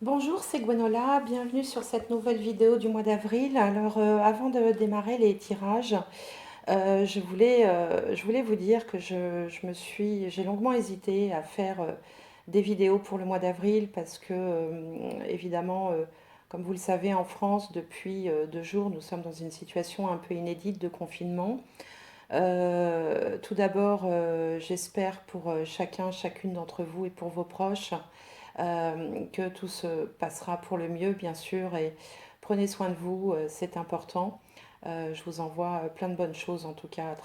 Bonjour, c'est Gwenola, bienvenue sur cette nouvelle vidéo du mois d'avril. Alors, avant de démarrer les tirages, je voulais vous dire que j'ai longuement hésité à faire des vidéos pour le mois d'avril parce que, évidemment, comme vous le savez, en France, depuis 2 jours, nous sommes dans une situation un peu inédite de confinement. Tout d'abord, j'espère pour chacune d'entre vous et pour vos proches que tout se passera pour le mieux, bien sûr, et prenez soin de vous, c'est important. Je vous envoie plein de bonnes choses, en tout cas,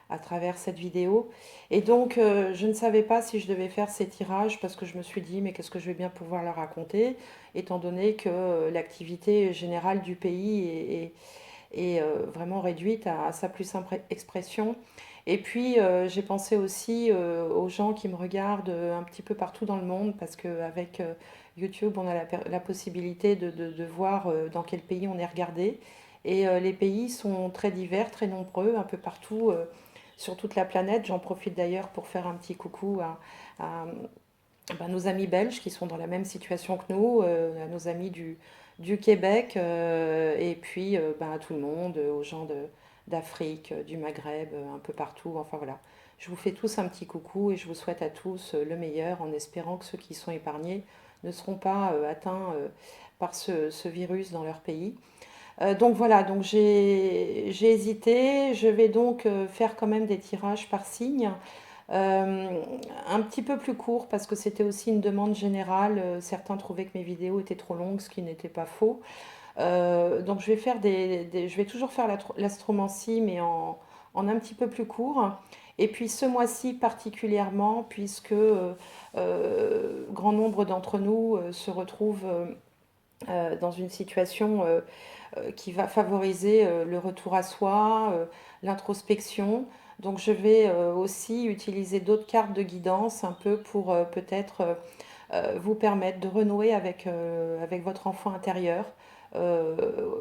à travers cette vidéo. Et donc, je ne savais pas si je devais faire ces tirages parce que je me suis dit, mais qu'est-ce que je vais bien pouvoir leur raconter, étant donné que l'activité générale du pays est vraiment réduite à sa plus simple expression. Et puis j'ai pensé aussi aux gens qui me regardent un petit peu partout dans le monde parce qu'avec YouTube, on a la possibilité de voir dans quel pays on est regardé. Et les pays sont très divers, très nombreux, un peu partout sur toute la planète. J'en profite d'ailleurs pour faire un petit coucou à, ben, nos amis belges qui sont dans la même situation que nous, à nos amis du Québec, et puis ben, à tout le monde, aux gens d'Afrique, du Maghreb, un peu partout. Enfin voilà, je vous fais tous un petit coucou et je vous souhaite à tous le meilleur en espérant que ceux qui sont épargnés ne seront pas atteints par ce virus dans leur pays. Donc voilà, donc j'ai hésité. Je vais donc faire quand même des tirages par signe. Euh, un petit peu plus court parce que c'était aussi une demande générale. Certains trouvaient que mes vidéos étaient trop longues, ce qui n'était pas faux. Donc je vais faire je vais toujours faire l'astromancie, mais en un petit peu plus court. Et puis ce mois-ci particulièrement, puisque grand nombre d'entre nous se retrouvent dans une situation qui va favoriser le retour à soi, l'introspection. Donc je vais aussi utiliser d'autres cartes de guidance un peu pour peut-être vous permettre de renouer avec votre enfant intérieur.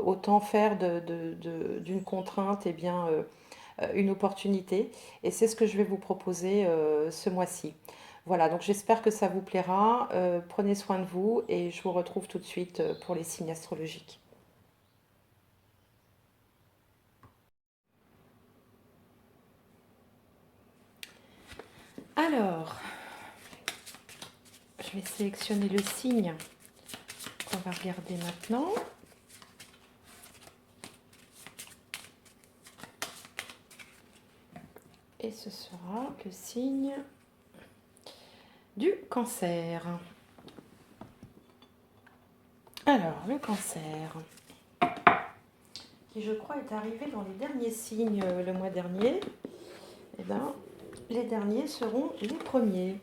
Autant faire d'une contrainte et bien, une opportunité. Et c'est ce que je vais vous proposer ce mois-ci. Voilà, donc j'espère que ça vous plaira. Prenez soin de vous et je vous retrouve tout de suite pour les signes astrologiques. Alors, je vais sélectionner le signe qu'on va regarder maintenant. Et ce sera le signe du cancer. Alors, le cancer, qui je crois est arrivé dans les derniers signes le mois dernier. Eh bien, les derniers seront les premiers.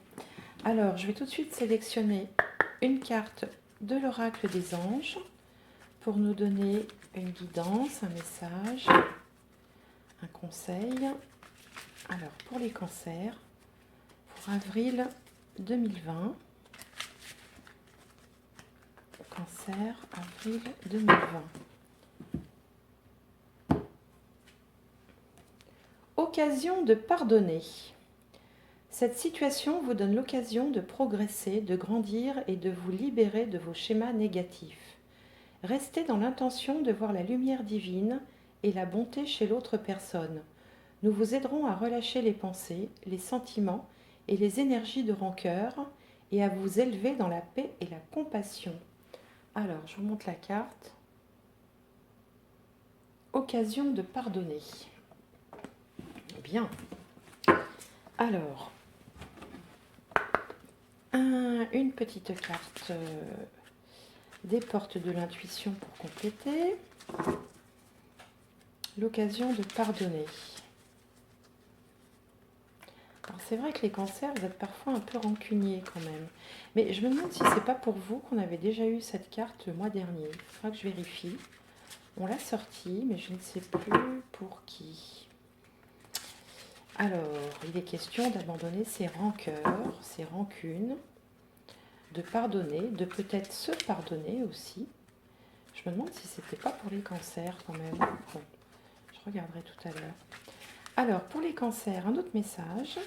Alors, je vais tout de suite sélectionner une carte de l'oracle des anges pour nous donner une guidance, un message, un conseil. Alors, pour les cancers, pour avril 2020, cancer, avril 2020. Occasion de pardonner. Cette situation vous donne l'occasion de progresser, de grandir et de vous libérer de vos schémas négatifs. Restez dans l'intention de voir la lumière divine et la bonté chez l'autre personne. Nous vous aiderons à relâcher les pensées, les sentiments et les énergies de rancœur et à vous élever dans la paix et la compassion. Alors, je vous montre la carte. Occasion de pardonner. Bien. Alors, une petite carte des portes de l'intuition pour compléter. L'occasion de pardonner. Alors c'est vrai que les cancers, vous êtes parfois un peu rancuniers quand même. Mais je me demande si c'est pas pour vous qu'on avait déjà eu cette carte le mois dernier. Il faudra que je vérifie. On l'a sortie, mais je ne sais plus pour qui. Alors, il est question d'abandonner ses rancœurs, ses rancunes, de pardonner, de peut-être se pardonner aussi. Je me demande si c'était pas pour les cancers quand même. Bon, je regarderai tout à l'heure. Alors, pour les cancers, un autre message.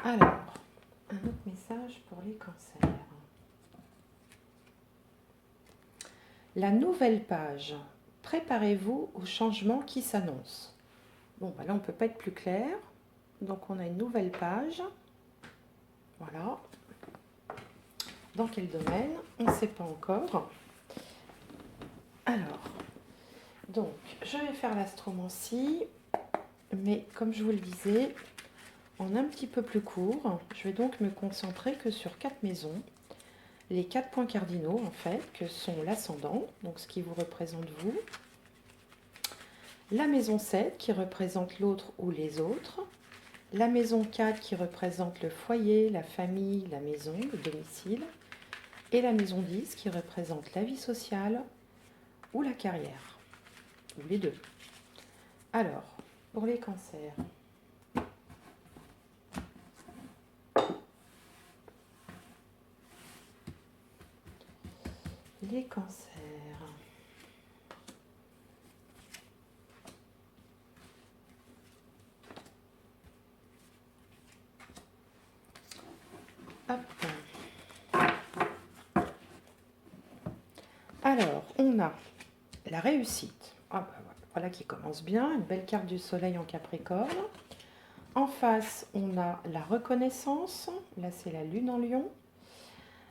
Alors, un autre message pour les cancers. La nouvelle page. Préparez-vous au changement qui s'annonce. Bon, bah là, on ne peut pas être plus clair. Donc, on a une nouvelle page. Voilà. Dans quel domaine? On ne sait pas encore. Alors, donc, je vais faire l'astromancie, mais comme je vous le disais, en un petit peu plus court. Je vais donc me concentrer que sur 4 maisons. Les 4 points cardinaux, en fait, que sont l'ascendant, donc ce qui vous représente vous, la maison 7 qui représente l'autre ou les autres, la maison 4 qui représente le foyer, la famille, la maison, le domicile, et la maison 10 qui représente la vie sociale ou la carrière, ou les deux. Alors, pour les cancers, les cancers. Hop. Alors, on a la réussite. Ah bah voilà qui commence bien, une belle carte du soleil en Capricorne. En face, on a la reconnaissance. Là, c'est la lune en lion.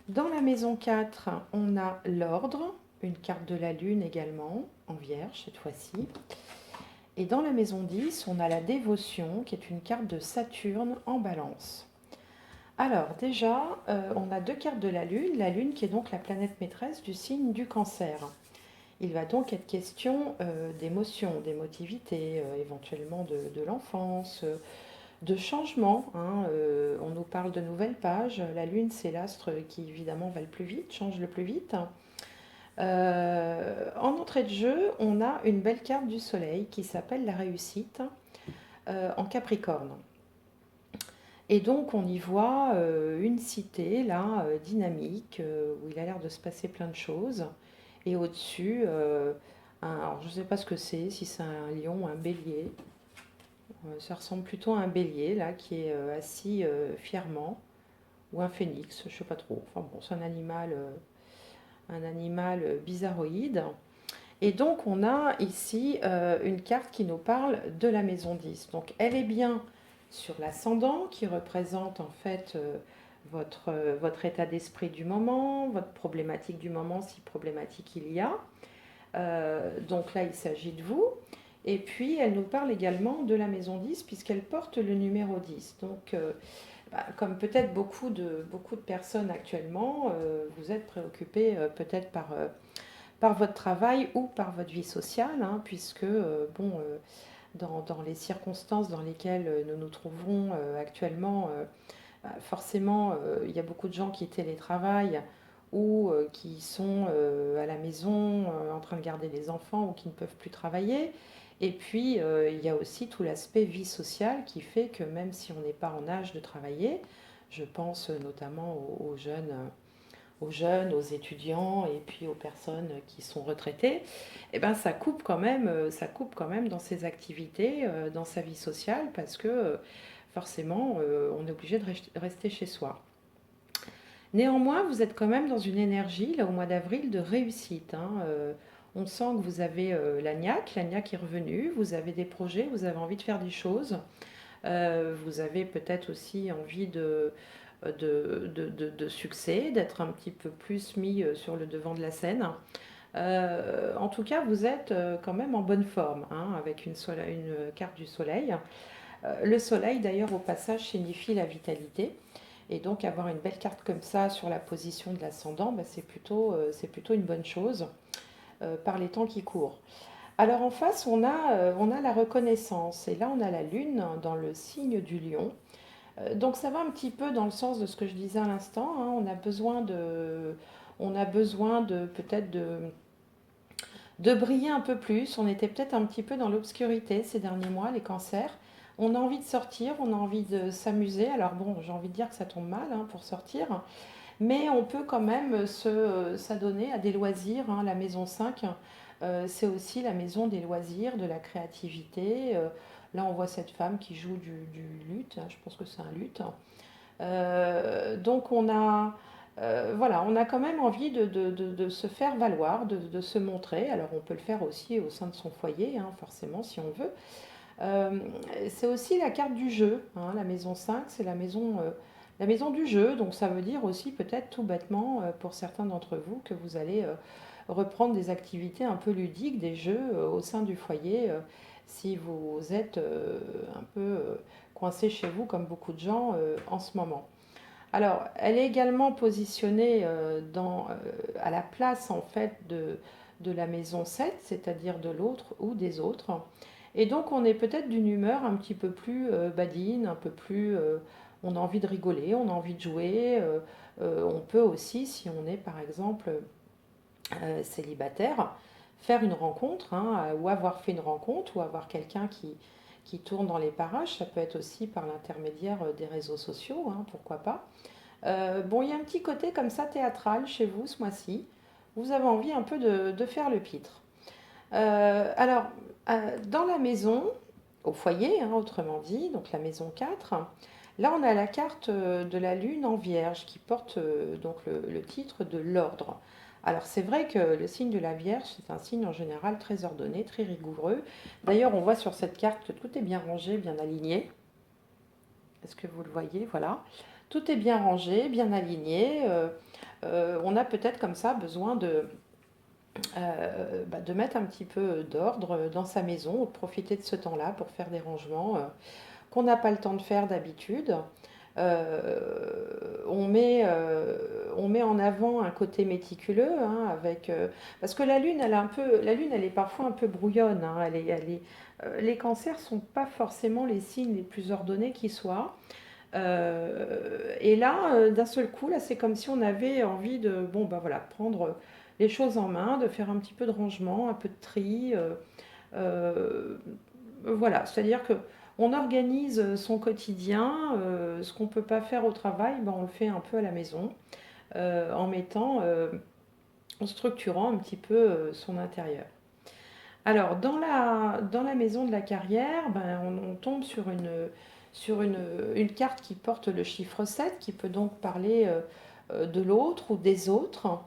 Dans la maison 4, on a l'ordre, une carte de la lune également, en vierge cette fois-ci. Et dans la maison 10, on a la dévotion, qui est une carte de Saturne en balance. Alors déjà, on a 2 cartes de la lune qui est donc la planète maîtresse du signe du cancer. Il va donc être question d'émotions, d'émotivité, éventuellement de l'enfance, de changement. On nous parle de nouvelles pages. La lune, c'est l'astre qui évidemment va le plus vite, change le plus vite. En entrée de jeu, on a une belle carte du soleil qui s'appelle la réussite en Capricorne. Et donc on y voit une cité là, dynamique, où il a l'air de se passer plein de choses. Et au-dessus, alors je ne sais pas ce que c'est, si c'est un lion ou un bélier. Ça ressemble plutôt à un bélier là qui est assis fièrement, ou un phénix, je ne sais pas trop. Enfin bon, c'est un animal bizarroïde. Et donc on a ici une carte qui nous parle de la maison 10. Donc elle est bien sur l'ascendant qui représente en fait votre état d'esprit du moment, votre problématique du moment si problématique il y a. Donc là il s'agit de vous. Et puis elle nous parle également de la maison 10 puisqu'elle porte le numéro 10. Donc comme peut-être beaucoup de personnes actuellement, vous êtes préoccupés peut-être par votre travail ou par votre vie sociale, puisque dans les circonstances dans lesquelles nous nous trouvons actuellement, forcément, il y a beaucoup de gens qui télétravaillent ou qui sont à la maison en train de garder les enfants ou qui ne peuvent plus travailler. Et puis, il y a aussi tout l'aspect vie sociale qui fait que même si on n'est pas en âge de travailler, je pense notamment aux jeunes, aux étudiants et puis aux personnes qui sont retraitées, eh ben ça coupe quand même dans ses activités, dans sa vie sociale, parce que forcément, on est obligé de rester chez soi. Néanmoins, vous êtes quand même dans une énergie, là, au mois d'avril, de réussite. On sent que vous avez la niaque est revenue, vous avez des projets, vous avez envie de faire des choses. Vous avez peut-être aussi envie de succès, d'être un petit peu plus mis sur le devant de la scène. En tout cas, vous êtes quand même en bonne forme, avec une carte du soleil. Le soleil, d'ailleurs, au passage, signifie la vitalité. Et donc, avoir une belle carte comme ça sur la position de l'ascendant, c'est plutôt une bonne chose par les temps qui courent. Alors en face, on a la reconnaissance. Et là, on a la lune dans le signe du lion. Donc ça va un petit peu dans le sens de ce que je disais à l'instant. On a besoin de peut-être de briller un peu plus. On était peut-être un petit peu dans l'obscurité ces derniers mois, les cancers. On a envie de sortir, on a envie de s'amuser. Alors bon, j'ai envie de dire que ça tombe mal pour sortir. Mais on peut quand même s'adonner à des loisirs. La maison 5, c'est aussi la maison des loisirs, de la créativité. Là, on voit cette femme qui joue du luth. Je pense que c'est un luth. Donc voilà, on a quand même envie de se faire valoir, de se montrer. Alors on peut le faire aussi au sein de son foyer, hein, forcément, si on veut. Euh, c'est aussi la carte du jeu, hein, la maison 5, c'est la maison du jeu. Donc ça veut dire aussi peut-être tout bêtement, pour certains d'entre vous, que vous allez reprendre des activités un peu ludiques, des jeux au sein du foyer, si vous êtes un peu coincé chez vous, comme beaucoup de gens en ce moment. Alors, elle est également positionnée à la place en fait de la maison 7, c'est-à-dire de l'autre ou des autres. Et donc, on est peut-être d'une humeur un petit peu plus badine, un peu plus. On a envie de rigoler, on a envie de jouer. On peut aussi, si on est par exemple célibataire, faire une rencontre, hein, ou avoir fait une rencontre, ou avoir quelqu'un qui tourne dans les parages. Ça peut être aussi par l'intermédiaire des réseaux sociaux, hein, pourquoi pas. Bon, il y a un petit côté comme ça théâtral chez vous ce mois-ci. Vous avez envie un peu de faire le pitre. Alors, dans la maison, au foyer, hein, autrement dit, donc la maison 4, là on a la carte de la lune en vierge qui porte donc le titre de l'ordre. Alors c'est vrai que le signe de la Vierge, c'est un signe en général très ordonné, très rigoureux. D'ailleurs, on voit sur cette carte que tout est bien rangé, bien aligné. Est-ce que vous le voyez? Voilà. Tout est bien rangé, bien aligné. On a peut-être comme ça besoin de mettre un petit peu d'ordre dans sa maison, de profiter de ce temps-là pour faire des rangements qu'on n'a pas le temps de faire d'habitude. On met en avant un côté méticuleux, hein, parce que la lune, elle est parfois un peu brouillonne, hein, les cancers sont pas forcément les signes les plus ordonnés qui soient. Et là, d'un seul coup, là, c'est comme si on avait envie de, bon, bah voilà, prendre les choses en main, de faire un petit peu de rangement, un peu de tri. Euh, voilà, c'est-à-dire que on organise son quotidien, ce qu'on ne peut pas faire au travail, ben, on le fait un peu à la maison, en structurant un petit peu son intérieur. Alors, dans la maison de la carrière, ben, on tombe sur une carte qui porte le chiffre 7, qui peut donc parler de l'autre ou des autres.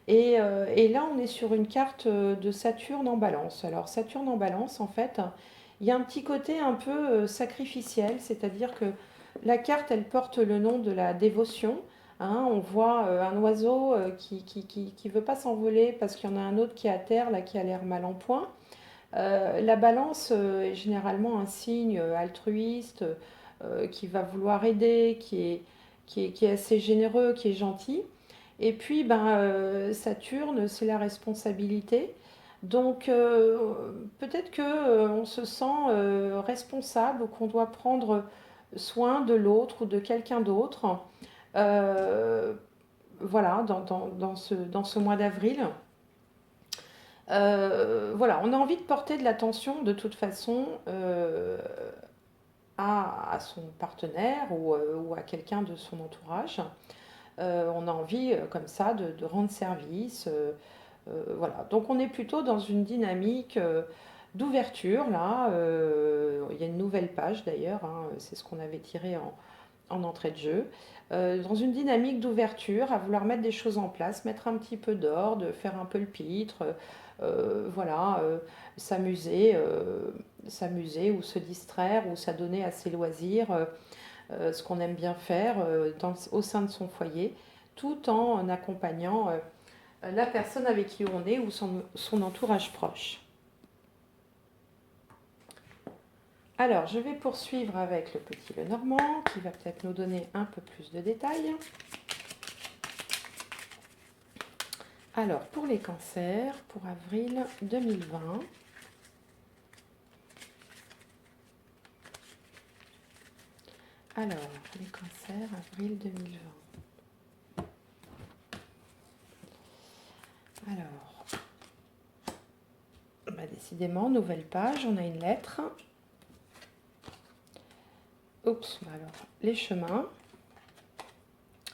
Et là, on est sur une carte de Saturne en balance. Alors, Saturne en balance, en fait, il y a un petit côté un peu sacrificiel, c'est-à-dire que la carte, elle porte le nom de la dévotion. Hein, on voit un oiseau qui veut pas s'envoler parce qu'il y en a un autre qui est à terre, là, qui a l'air mal en point. La balance est généralement un signe altruiste, qui va vouloir aider, qui est assez généreux, qui est gentil. Et puis, Saturne, c'est la responsabilité. Donc, peut-être que on se sent responsable ou qu'on doit prendre soin de l'autre ou de quelqu'un d'autre. Euh, voilà, dans ce mois d'avril. Voilà, on a envie de porter de l'attention de toute façon à son partenaire ou à quelqu'un de son entourage. On a envie comme ça de rendre service. Voilà, donc on est plutôt dans une dynamique d'ouverture là. Il y a une nouvelle page d'ailleurs, hein, c'est ce qu'on avait tiré en entrée de jeu, dans une dynamique d'ouverture, à vouloir mettre des choses en place, mettre un petit peu d'ordre, faire un peu le pitre, voilà, s'amuser, s'amuser ou se distraire ou s'adonner à ses loisirs, ce qu'on aime bien faire au sein de son foyer, tout en accompagnant la personne avec qui on est ou son entourage proche. Alors, je vais poursuivre avec le petit Lenormand qui va peut-être nous donner un peu plus de détails. Alors, pour les cancers, pour avril 2020, alors, les cancers, avril 2020. Alors, décidément, nouvelle page, on a une lettre. Oups, alors, les chemins,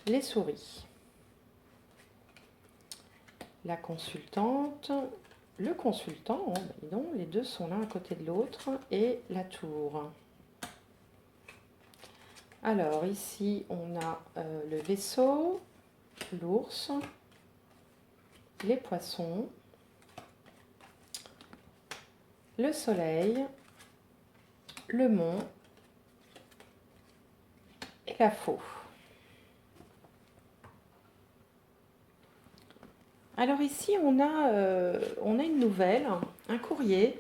les souris, la consultante, le consultant, oh, dis donc, les deux sont l'un à côté de l'autre, et la tour. Alors ici, on a le vaisseau, l'ours, les poissons, le soleil, le mont et la faux. Alors ici, on a une nouvelle, un courrier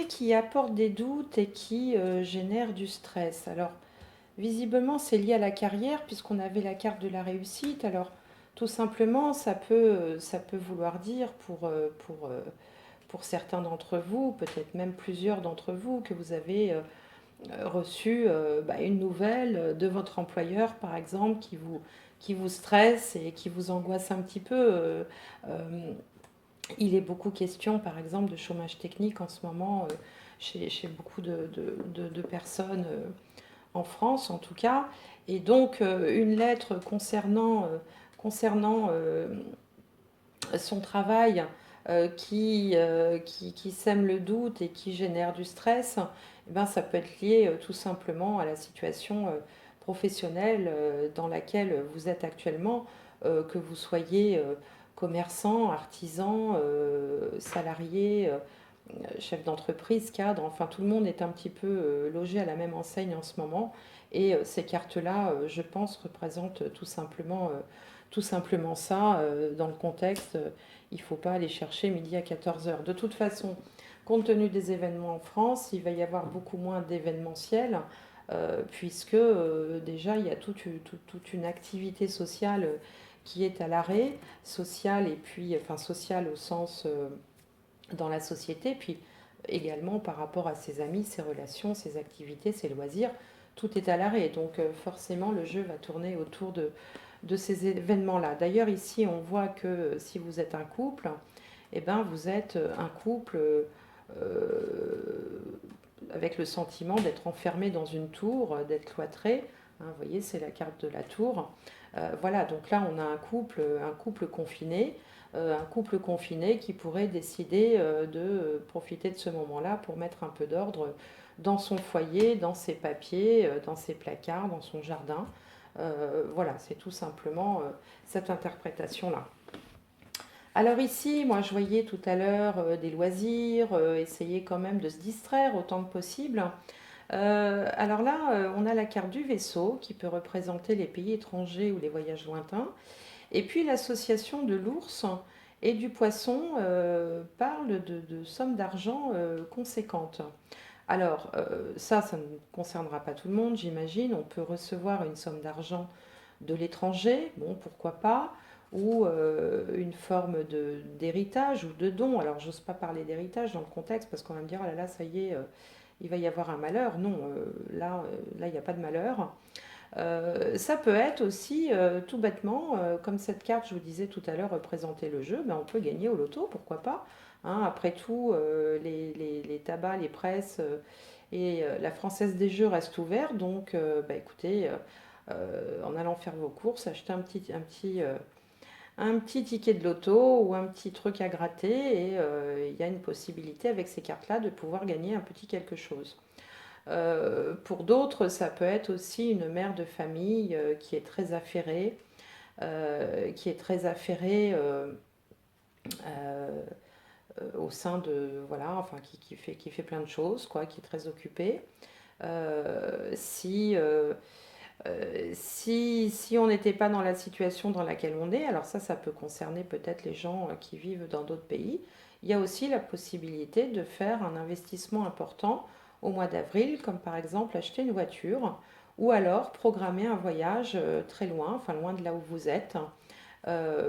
qui apporte des doutes et qui génère du stress. Alors, visiblement, c'est lié à la carrière puisqu'on avait la carte de la réussite. Alors, tout simplement, ça peut vouloir dire pour certains d'entre vous, peut-être même plusieurs d'entre vous, que vous avez reçu une nouvelle de votre employeur, par exemple, qui vous stresse et qui vous angoisse un petit peu. Il est beaucoup question, par exemple, de chômage technique en ce moment chez beaucoup de personnes en France, en tout cas. Et donc, une lettre concernant son travail qui sème le doute et qui génère du stress, eh ben, ça peut être lié tout simplement à la situation professionnelle dans laquelle vous êtes actuellement, que vous soyez commerçant, artisan, salarié, chef d'entreprise, cadre, enfin tout le monde est un petit peu logé à la même enseigne en ce moment. Et ces cartes-là, je pense, représentent tout simplement ça dans le contexte. Il ne faut pas aller chercher midi à 14 heures. De toute façon, compte tenu des événements en France, il va y avoir beaucoup moins d'événementiel, puisque déjà il y a toute une activité sociale qui est à l'arrêt, sociale et puis, enfin sociale au sens dans la société, puis également par rapport à ses amis, ses relations, ses activités, ses loisirs, tout est à l'arrêt. Donc forcément, le jeu va tourner autour de ces événements-là. D'ailleurs, ici, on voit que si vous êtes un couple, eh ben, vous êtes un couple avec le sentiment d'être enfermé dans une tour, d'être cloîtré. Hein, vous voyez, c'est la carte de la tour. Voilà, donc là, on a un couple confiné qui pourrait décider de profiter de ce moment-là pour mettre un peu d'ordre dans son foyer, dans ses papiers, dans ses placards, dans son jardin. Voilà, c'est tout simplement cette interprétation-là. Alors ici, moi je voyais tout à l'heure des loisirs, essayer quand même de se distraire autant que possible. Alors là, on a la carte du vaisseau qui peut représenter les pays étrangers ou les voyages lointains. Et puis l'association de l'ours et du poisson parle de sommes d'argent conséquentes. Alors ça ne concernera pas tout le monde, j'imagine. On peut recevoir une somme d'argent de l'étranger, bon, pourquoi pas, ou une forme d'héritage ou de don. Alors j'ose pas parler d'héritage dans le contexte parce qu'on va me dire, oh là là, ça y est, il va y avoir un malheur. Non, là, il n'y a pas de malheur. Ça peut être aussi tout bêtement, comme cette carte, je vous disais tout à l'heure, représenter le jeu, ben, on peut gagner au loto, pourquoi pas. Hein, après tout, les tabacs, les presses et la Française des Jeux restent ouverts, donc bah, écoutez, en allant faire vos courses, achetez un petit ticket de loto ou un petit truc à gratter et il y a une possibilité avec ces cartes-là de pouvoir gagner un petit quelque chose. Pour d'autres, ça peut être aussi une mère de famille qui est très affairée euh, au sein de, voilà, enfin qui fait plein de choses, quoi, qui est très occupée. Euh, si, euh, si on n'était pas dans la situation dans laquelle on est, alors ça peut concerner peut-être les gens qui vivent dans d'autres pays, il y a aussi la possibilité de faire un investissement important au mois d'avril, comme par exemple acheter une voiture, ou alors programmer un voyage très loin, enfin loin de là où vous êtes,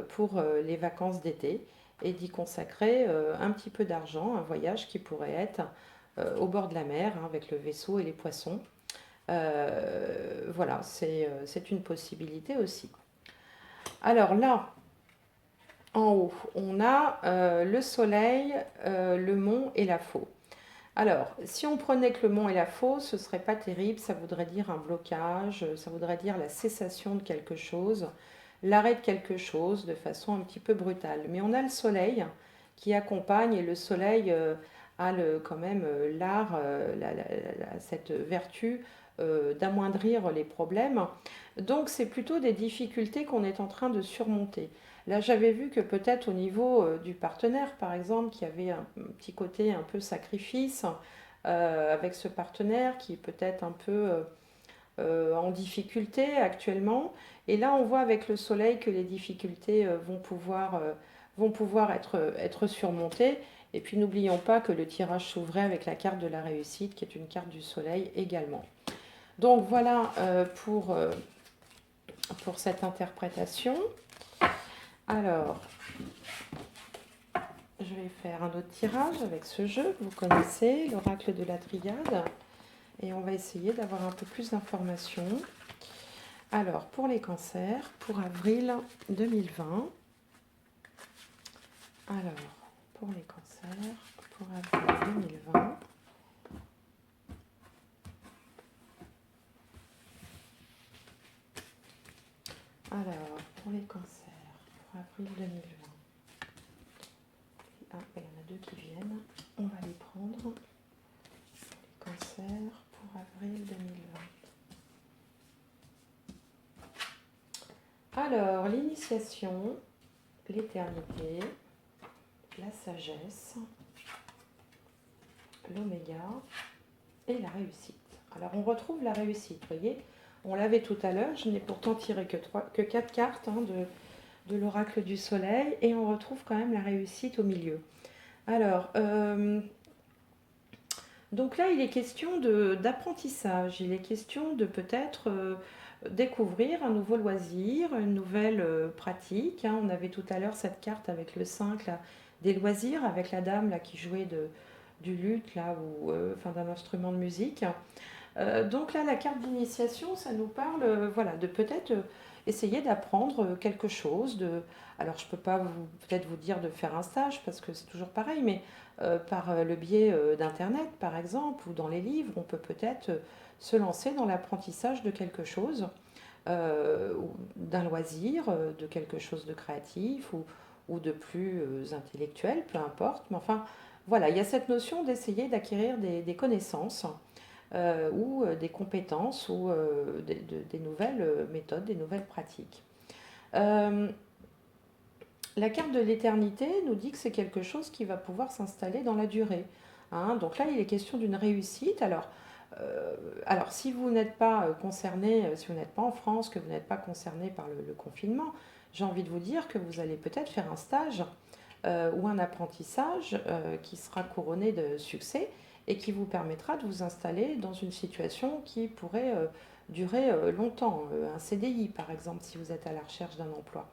pour les vacances d'été, et d'y consacrer un petit peu d'argent, un voyage qui pourrait être au bord de la mer, hein, avec le vaisseau et les poissons. Voilà, c'est une possibilité aussi. Alors là, en haut, on a le soleil, le mont et la faux. Alors, si on prenait que le mont et la faux, ce serait pas terrible, ça voudrait dire un blocage, ça voudrait dire la cessation de quelque chose, l'arrêt de quelque chose de façon un petit peu brutale. Mais on a le soleil qui accompagne et le soleil a quand même l'art, cette vertu d'amoindrir les problèmes. Donc c'est plutôt des difficultés qu'on est en train de surmonter. Là, j'avais vu que peut-être au niveau du partenaire, par exemple, qu'il y avait un petit côté un peu sacrifice avec ce partenaire qui est peut-être un peu en difficulté actuellement. Et là, on voit avec le soleil que les difficultés vont pouvoir être surmontées. Et puis n'oublions pas que le tirage s'ouvrait avec la carte de la réussite, qui est une carte du soleil également. Donc voilà pour cette interprétation. Alors, je vais faire un autre tirage avec ce jeu. Vous connaissez l'oracle de la Triade. Et on va essayer d'avoir un peu plus d'informations. Alors, pour les cancers, pour avril 2020. Alors, pour les cancers, pour avril 2020. Alors, pour les cancers, pour avril 2020. Ah, il y en a deux qui viennent. On va les prendre. Les cancers pour avril 2020. Alors, l'initiation, l'éternité, la sagesse, l'oméga et la réussite. Alors, on retrouve la réussite, vous voyez. On l'avait tout à l'heure, je n'ai pourtant tiré que 4 cartes de l'oracle du soleil et on retrouve quand même la réussite au milieu. Alors, donc là, il est question d'apprentissage, il est question de peut-être découvrir un nouveau loisir, une nouvelle pratique. Hein. On avait tout à l'heure cette carte avec le 5 là, des loisirs, avec la dame là, qui jouait du luth là, ou enfin, d'un instrument de musique. Donc là, la carte d'initiation, ça nous parle voilà, de peut-être essayer d'apprendre quelque chose. Alors, je ne peux pas peut-être vous dire de faire un stage, parce que c'est toujours pareil, mais par le biais d'Internet, par exemple, ou dans les livres, on peut peut-être se lancer dans l'apprentissage de quelque chose, d'un loisir, de quelque chose de créatif ou de plus intellectuel, peu importe. Mais enfin, voilà, il y a cette notion d'essayer d'acquérir des connaissances ou des compétences ou des nouvelles méthodes, des nouvelles pratiques. La carte de l'éternité nous dit que c'est quelque chose qui va pouvoir s'installer dans la durée. Hein. Donc là, il est question d'une réussite. Alors si vous n'êtes pas concerné, si vous n'êtes pas en France, que vous n'êtes pas concerné par le confinement, j'ai envie de vous dire que vous allez peut-être faire un stage ou un apprentissage qui sera couronné de succès et qui vous permettra de vous installer dans une situation qui pourrait durer longtemps, un CDI par exemple si vous êtes à la recherche d'un emploi.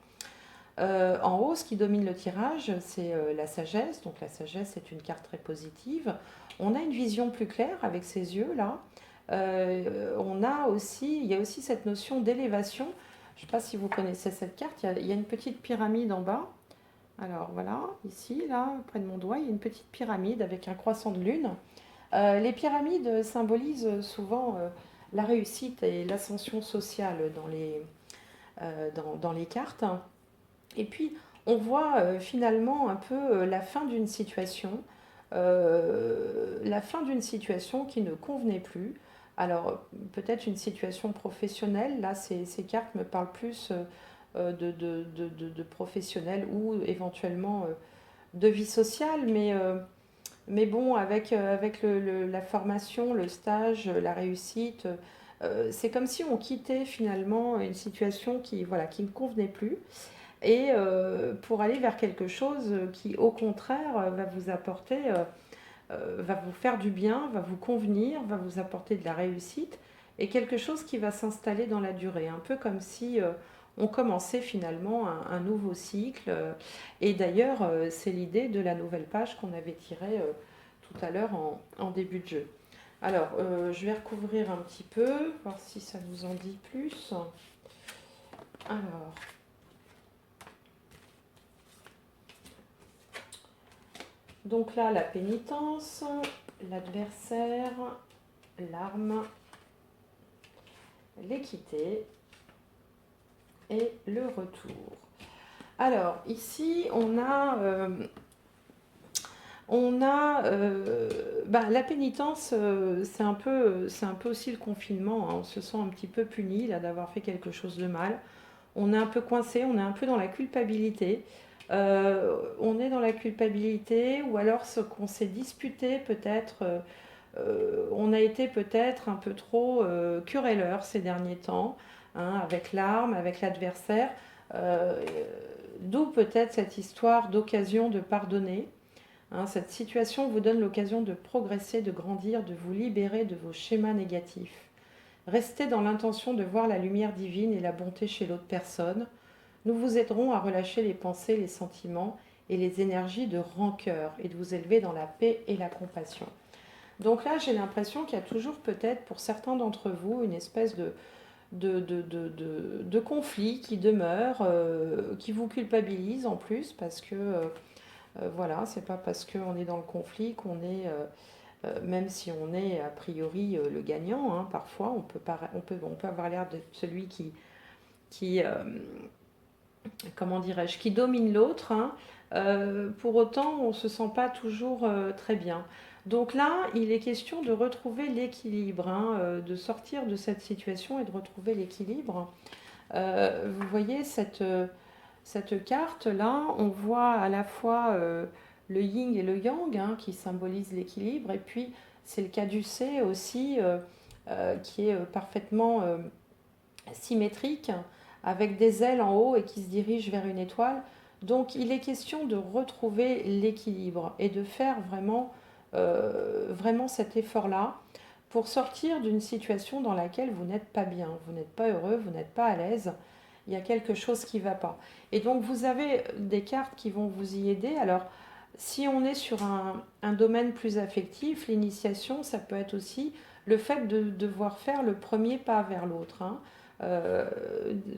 En haut, ce qui domine le tirage, c'est la sagesse. Donc la sagesse est une carte très positive. On a une vision plus claire avec ces yeux-là. Il y a aussi cette notion d'élévation. Je ne sais pas si vous connaissez cette carte. Il y a une petite pyramide en bas. Alors voilà, ici, là, près de mon doigt, il y a une petite pyramide avec un croissant de lune. Les pyramides symbolisent souvent la réussite et l'ascension sociale dans les cartes. Et puis, on voit finalement un peu la fin d'une situation qui ne convenait plus. Alors, peut-être une situation professionnelle, là, ces cartes me parlent plus de professionnel ou éventuellement de vie sociale, mais bon, avec la formation, le stage, la réussite, c'est comme si on quittait finalement une situation voilà, qui ne convenait plus et pour aller vers quelque chose qui, au contraire, va vous apporter, va vous faire du bien, va vous convenir, va vous apporter de la réussite et quelque chose qui va s'installer dans la durée, un peu comme si on commençait finalement un nouveau cycle. Et d'ailleurs, c'est l'idée de la nouvelle page qu'on avait tirée tout à l'heure en début de jeu. Alors, je vais recouvrir un petit peu, voir si ça nous en dit plus. Alors, donc là, la pénitence, l'adversaire, l'arme, l'équité et le retour. Alors, ici, on a On a la pénitence, c'est un peu aussi le confinement, hein. On se sent un petit peu puni là d'avoir fait quelque chose de mal. On est un peu coincé, on est un peu dans la culpabilité. On est dans la culpabilité, ou alors ce qu'on s'est disputé peut-être, on a été peut-être un peu trop querelleur ces derniers temps, hein, avec l'arme, avec l'adversaire. Euh, D'où peut-être cette histoire d'occasion de pardonner. Hein, cette situation vous donne l'occasion de progresser, de grandir, de vous libérer de vos schémas négatifs. Restez dans l'intention de voir la lumière divine et la bonté chez l'autre personne. Nous vous aiderons à relâcher les pensées, les sentiments et les énergies de rancœur et de vous élever dans la paix et la compassion. Donc là, j'ai l'impression qu'il y a toujours peut-être pour certains d'entre vous une espèce de conflit qui demeure, qui vous culpabilise en plus parce que voilà, c'est pas parce qu'on est dans le conflit qu'on est, même si on est a priori le gagnant, hein, parfois on peut avoir l'air d'être celui qui comment dirais-je, qui domine l'autre, hein. Pour autant, on ne se sent pas toujours très bien. Donc là, il est question de retrouver l'équilibre, hein, de sortir de cette situation et de retrouver l'équilibre. Vous voyez cette carte-là, on voit à la fois le yin et le yang, hein, qui symbolisent l'équilibre, et puis c'est le caducée aussi, qui est parfaitement symétrique, avec des ailes en haut et qui se dirige vers une étoile. Donc il est question de retrouver l'équilibre et de faire vraiment cet effort-là pour sortir d'une situation dans laquelle vous n'êtes pas bien, vous n'êtes pas heureux, vous n'êtes pas à l'aise, il y a quelque chose qui ne va pas. Et donc vous avez des cartes qui vont vous y aider. Alors si on est sur un domaine plus affectif, l'initiation, ça peut être aussi le fait de devoir faire le premier pas vers l'autre, hein. Euh,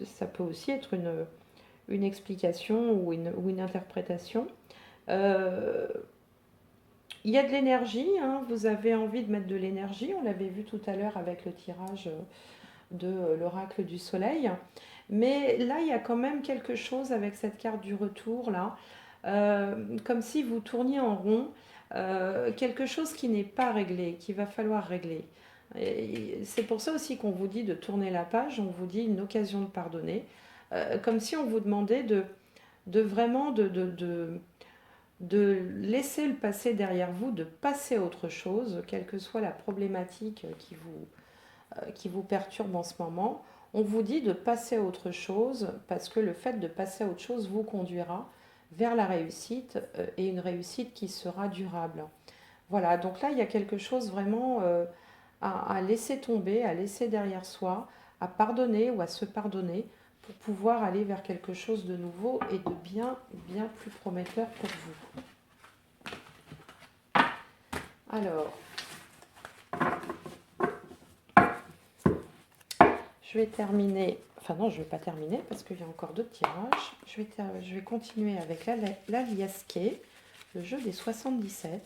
Ça peut aussi être une explication ou une interprétation. Euh, il y a de l'énergie, hein, vous avez envie de mettre de l'énergie, on l'avait vu tout à l'heure avec le tirage de l'oracle du soleil. Mais là, il y a quand même quelque chose avec cette carte du retour, là, comme si vous tourniez en rond, quelque chose qui n'est pas réglé, qu'il va falloir régler. C'est pour ça aussi qu'on vous dit de tourner la page, on vous dit une occasion de pardonner, comme si on vous demandait de vraiment de laisser le passé derrière vous, de passer à autre chose, quelle que soit la problématique qui vous perturbe en ce moment. On vous dit de passer à autre chose parce que le fait de passer à autre chose vous conduira vers la réussite et une réussite qui sera durable. Voilà, donc là il y a quelque chose vraiment à laisser tomber, à laisser derrière soi, à pardonner ou à se pardonner pour pouvoir aller vers quelque chose de nouveau et de bien, bien plus prometteur pour vous. Alors, je vais terminer, enfin non, je ne vais pas terminer parce qu'il y a encore d'autres tirages. Je vais continuer avec l'Aliasqué, le jeu des 77,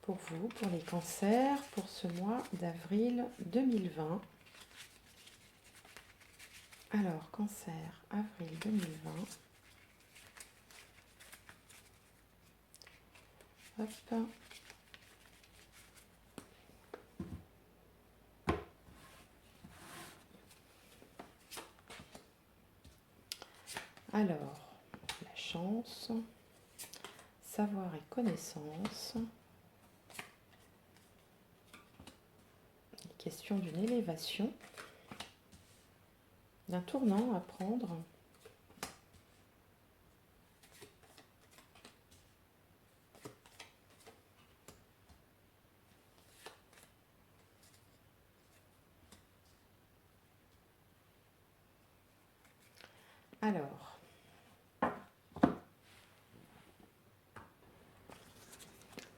pour vous, pour les cancers, pour ce mois d'avril 2020. Alors, cancer, avril 2020. Hop. Alors, la chance, savoir et connaissance, question d'une élévation, d'un tournant à prendre.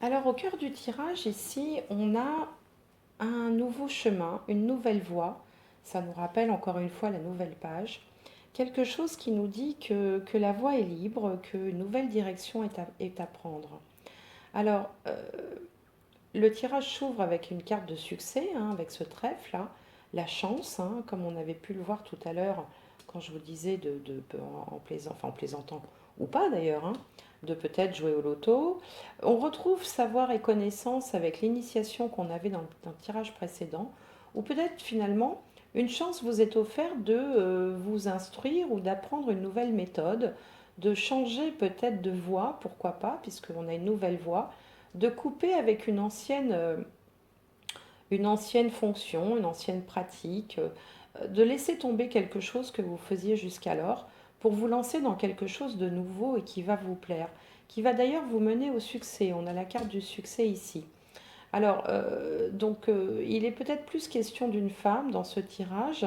Alors, au cœur du tirage, ici, on a un nouveau chemin, une nouvelle voie. Ça nous rappelle encore une fois la nouvelle page. Quelque chose qui nous dit que la voie est libre, qu'une nouvelle direction est à prendre. Alors, le tirage s'ouvre avec une carte de succès, hein, avec ce trèfle-là, la chance, hein, comme on avait pu le voir tout à l'heure quand je vous disais en plaisantant, ou pas d'ailleurs, hein, de peut-être jouer au loto. On retrouve savoir et connaissance avec l'initiation qu'on avait dans le tirage précédent, ou peut-être finalement une chance vous est offerte de vous instruire ou d'apprendre une nouvelle méthode, de changer peut-être de voie, pourquoi pas, puisqu'on a une nouvelle voie, de couper avec une ancienne fonction, une ancienne pratique, de laisser tomber quelque chose que vous faisiez jusqu'alors pour vous lancer dans quelque chose de nouveau et qui va vous plaire, qui va d'ailleurs vous mener au succès. On a la carte du succès ici. Alors, il est peut-être plus question d'une femme dans ce tirage.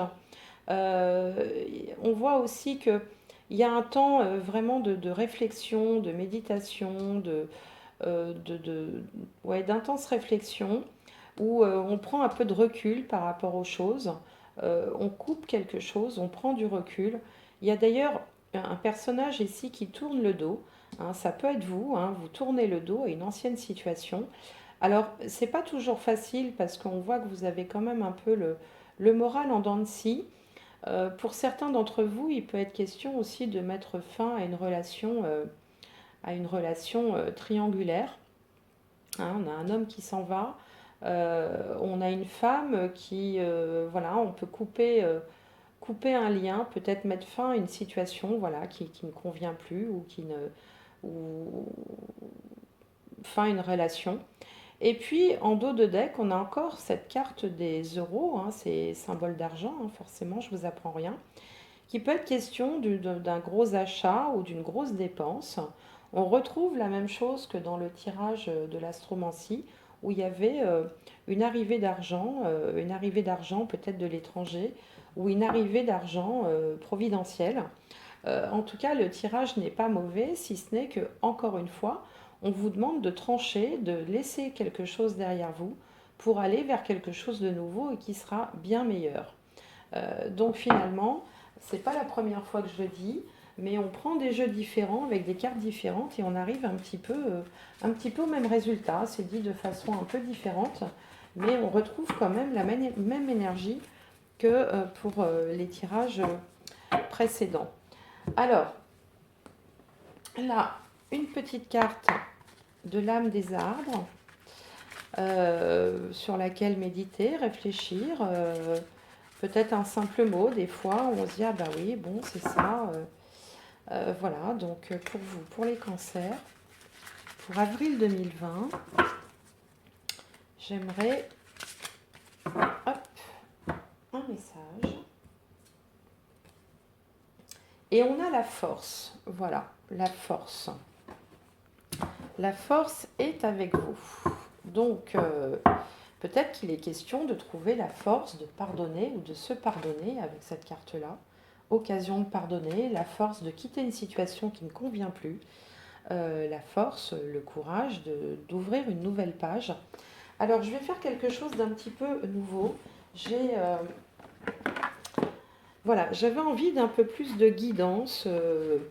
On voit aussi qu'il y a un temps vraiment de réflexion, de méditation, ouais, d'intense réflexion où on prend un peu de recul par rapport aux choses, on coupe quelque chose, on prend du recul. Il y a d'ailleurs un personnage ici qui tourne le dos, hein, ça peut être vous, hein, vous tournez le dos à une ancienne situation. Alors, c'est pas toujours facile parce qu'on voit que vous avez quand même un peu le moral en dents de scie. Pour certains d'entre vous, il peut être question aussi de mettre fin à une relation triangulaire. Hein, on a un homme qui s'en va, on a une femme qui, voilà, on peut couper un lien, peut-être mettre fin à une situation, voilà, qui ne convient plus ou qui ne, ou fin à une relation. Et puis en dos de deck, on a encore cette carte des euros, hein, c'est symbole d'argent, hein, forcément, je vous apprends rien, qui peut être question d'un gros achat ou d'une grosse dépense. On retrouve la même chose que dans le tirage de l'astromancie, où il y avait une arrivée d'argent peut-être de l'étranger, ou une arrivée d'argent providentielle. En tout cas, le tirage n'est pas mauvais, si ce n'est que, encore une fois, on vous demande de trancher, de laisser quelque chose derrière vous pour aller vers quelque chose de nouveau et qui sera bien meilleur. Donc finalement, c'est pas la première fois que je le dis, mais on prend des jeux différents avec des cartes différentes et on arrive un petit peu au même résultat. C'est dit de façon un peu différente, mais on retrouve quand même la même énergie que pour les tirages précédents. Alors, là, une petite carte de l'âme des arbres sur laquelle méditer, réfléchir. Peut-être un simple mot, des fois, où on se dit, ah bah oui, bon, c'est ça. Voilà, donc pour vous, pour les cancers, pour avril 2020, j'aimerais, hop, un message. Et on a la force, voilà, la force. La force est avec vous. Donc, peut-être qu'il est question de trouver la force de pardonner ou de se pardonner avec cette carte-là. Occasion de pardonner, la force de quitter une situation qui ne convient plus, la force, le courage d'ouvrir une nouvelle page. Alors, je vais faire quelque chose d'un petit peu nouveau. Voilà, j'avais envie d'un peu plus de guidance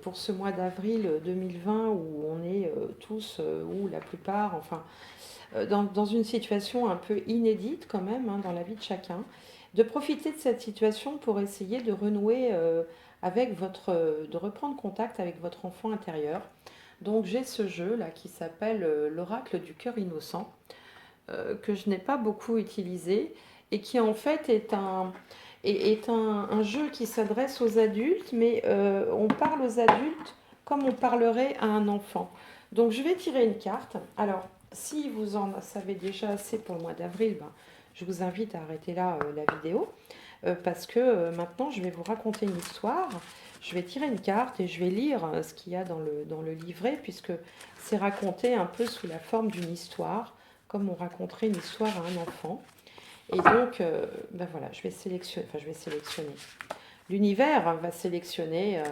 pour ce mois d'avril 2020 où on est tous, ou la plupart, enfin, dans une situation un peu inédite quand même, hein, dans la vie de chacun, de profiter de cette situation pour essayer de renouer de reprendre contact avec votre enfant intérieur. Donc j'ai ce jeu là qui s'appelle l'oracle du cœur innocent, que je n'ai pas beaucoup utilisé et qui en fait est un jeu qui s'adresse aux adultes, mais on parle aux adultes comme on parlerait à un enfant. Donc je vais tirer une carte. Alors, si vous en savez déjà assez pour le mois d'avril, ben, je vous invite à arrêter là la vidéo, parce que maintenant je vais vous raconter une histoire. Je vais tirer une carte et je vais lire ce qu'il y a dans le livret, puisque c'est raconté un peu sous la forme d'une histoire, comme on raconterait une histoire à un enfant. Et donc, ben voilà, je vais sélectionner. L'univers va sélectionner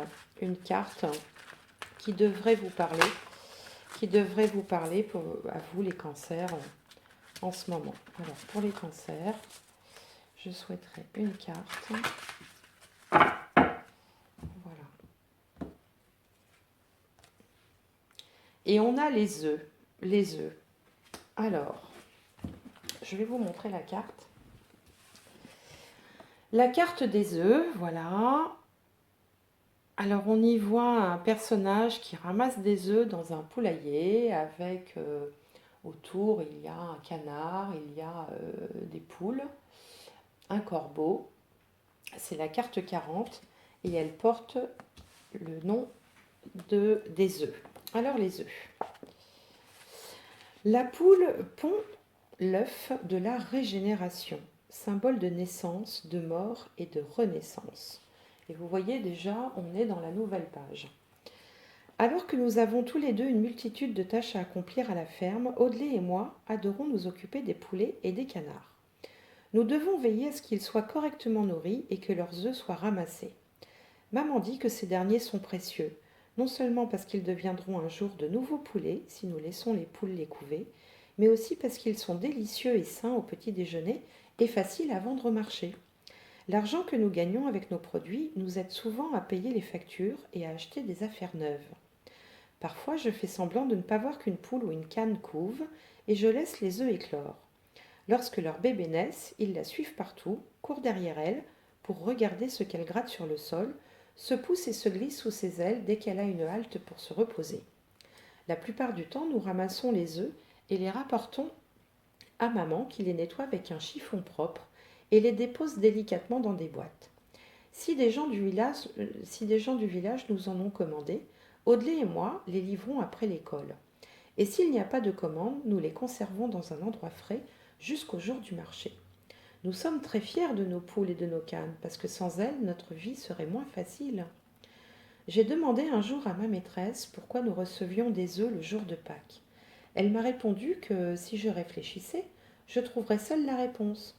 une carte qui devrait vous parler, à vous les cancers en ce moment. Alors, pour les cancers, je souhaiterais une carte. Voilà. Et on a les œufs. Les œufs. Alors, je vais vous montrer la carte. La carte des œufs, voilà. Alors on y voit un personnage qui ramasse des œufs dans un poulailler avec autour il y a un canard, il y a des poules, un corbeau. C'est la carte 40 et elle porte le nom des œufs. Alors les œufs. La poule pond l'œuf de la régénération, symbole de naissance, de mort et de renaissance. Et vous voyez déjà, on est dans la nouvelle page. Alors que nous avons tous les deux une multitude de tâches à accomplir à la ferme, Audley et moi adorons nous occuper des poulets et des canards. Nous devons veiller à ce qu'ils soient correctement nourris et que leurs œufs soient ramassés. Maman dit que ces derniers sont précieux, non seulement parce qu'ils deviendront un jour de nouveaux poulets si nous laissons les poules les couver, mais aussi parce qu'ils sont délicieux et sains au petit déjeuner et faciles à vendre au marché. L'argent que nous gagnons avec nos produits nous aide souvent à payer les factures et à acheter des affaires neuves. Parfois, je fais semblant de ne pas voir qu'une poule ou une cane couve et je laisse les œufs éclore. Lorsque leurs bébés naissent, ils la suivent partout, courent derrière elle pour regarder ce qu'elle gratte sur le sol, se pousse et se glisse sous ses ailes dès qu'elle a une halte pour se reposer. La plupart du temps, nous ramassons les œufs et les rapportons à maman qui les nettoie avec un chiffon propre et les dépose délicatement dans des boîtes. Si des gens du village nous en ont commandé, Audley et moi les livrons après l'école. Et s'il n'y a pas de commande, nous les conservons dans un endroit frais jusqu'au jour du marché. Nous sommes très fiers de nos poules et de nos canes, parce que sans elles, notre vie serait moins facile. J'ai demandé un jour à ma maîtresse pourquoi nous recevions des œufs le jour de Pâques. Elle m'a répondu que si je réfléchissais, je trouverais seule la réponse.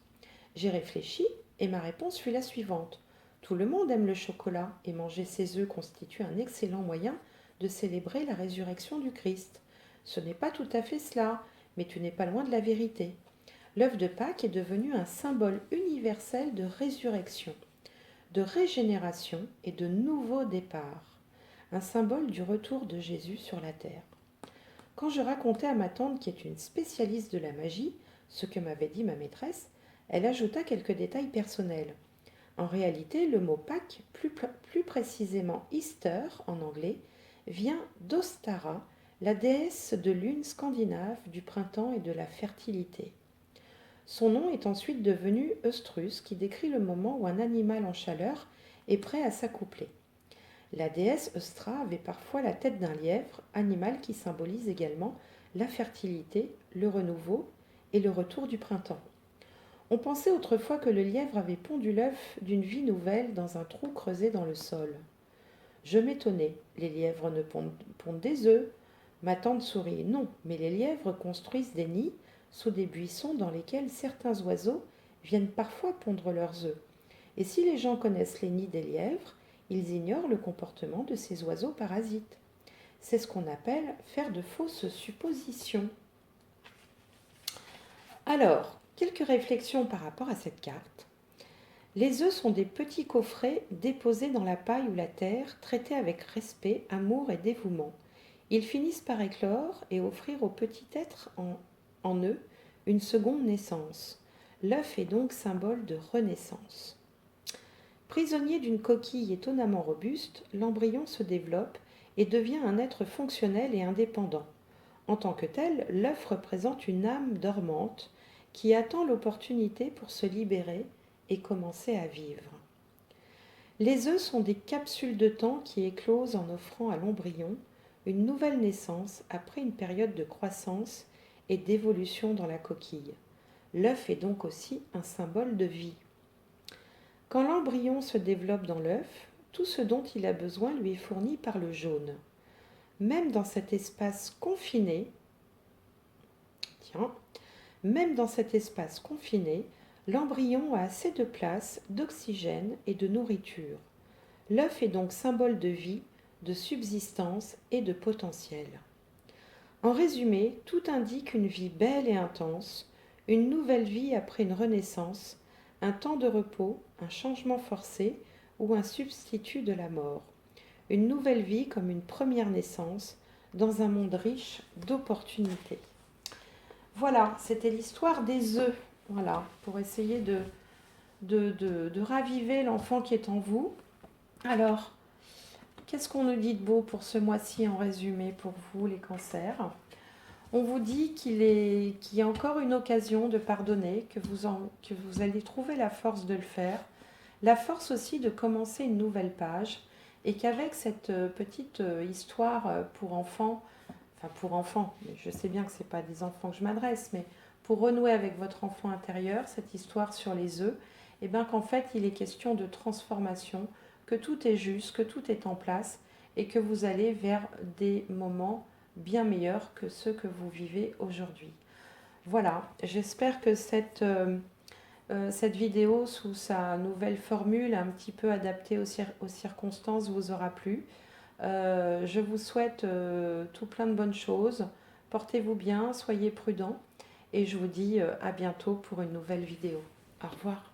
J'ai réfléchi et ma réponse fut la suivante. Tout le monde aime le chocolat et manger ses œufs constitue un excellent moyen de célébrer la résurrection du Christ. Ce n'est pas tout à fait cela, mais tu n'es pas loin de la vérité. L'œuf de Pâques est devenu un symbole universel de résurrection, de régénération et de nouveau départ, un symbole du retour de Jésus sur la terre. Quand je racontais à ma tante, qui est une spécialiste de la magie, ce que m'avait dit ma maîtresse, elle ajouta quelques détails personnels. En réalité, le mot Pâques, plus précisément Easter en anglais, vient d'Ostara, la déesse de lune scandinave du printemps et de la fertilité. Son nom est ensuite devenu Østrus, qui décrit le moment où un animal en chaleur est prêt à s'accoupler. La déesse Østra avait parfois la tête d'un lièvre, animal qui symbolise également la fertilité, le renouveau et le retour du printemps. On pensait autrefois que le lièvre avait pondu l'œuf d'une vie nouvelle dans un trou creusé dans le sol. Je m'étonnais, les lièvres ne pondent des œufs. Ma tante sourit, non, mais les lièvres construisent des nids sous des buissons dans lesquels certains oiseaux viennent parfois pondre leurs œufs. Et si les gens connaissent les nids des lièvres, ils ignorent le comportement de ces oiseaux parasites. C'est ce qu'on appelle faire de fausses suppositions. Alors, quelques réflexions par rapport à cette carte. Les œufs sont des petits coffrets déposés dans la paille ou la terre, traités avec respect, amour et dévouement. Ils finissent par éclore et offrir au petit être en eux une seconde naissance. L'œuf est donc symbole de renaissance. Prisonnier d'une coquille étonnamment robuste, l'embryon se développe et devient un être fonctionnel et indépendant. En tant que tel, l'œuf représente une âme dormante qui attend l'opportunité pour se libérer et commencer à vivre. Les œufs sont des capsules de temps qui éclosent en offrant à l'embryon une nouvelle naissance après une période de croissance et d'évolution dans la coquille. L'œuf est donc aussi un symbole de vie. Quand l'embryon se développe dans l'œuf, tout ce dont il a besoin lui est fourni par le jaune. Même dans cet espace confiné, l'embryon a assez de place, d'oxygène et de nourriture. L'œuf est donc symbole de vie, de subsistance et de potentiel. En résumé, tout indique une vie belle et intense, une nouvelle vie après une renaissance, un temps de repos, un changement forcé ou un substitut de la mort. Une nouvelle vie comme une première naissance dans un monde riche d'opportunités. Voilà, c'était l'histoire des œufs. Voilà, pour essayer de raviver l'enfant qui est en vous. Alors, qu'est-ce qu'on nous dit de beau pour ce mois-ci en résumé pour vous, les cancers? On vous dit qu'il y a encore une occasion de pardonner, que vous allez trouver la force de le faire, la force aussi de commencer une nouvelle page, et qu'avec cette petite histoire pour enfants, enfin pour enfants, mais je sais bien que ce n'est pas des enfants que je m'adresse, mais pour renouer avec votre enfant intérieur, cette histoire sur les œufs, et bien qu'en fait il est question de transformation, que tout est juste, que tout est en place, et que vous allez vers des moments bien meilleurs que ceux que vous vivez aujourd'hui. Voilà, j'espère que cette vidéo sous sa nouvelle formule un petit peu adaptée aux circonstances vous aura plu. Je vous souhaite tout plein de bonnes choses. Portez-vous bien, soyez prudents et je vous dis à bientôt pour une nouvelle vidéo. Au revoir.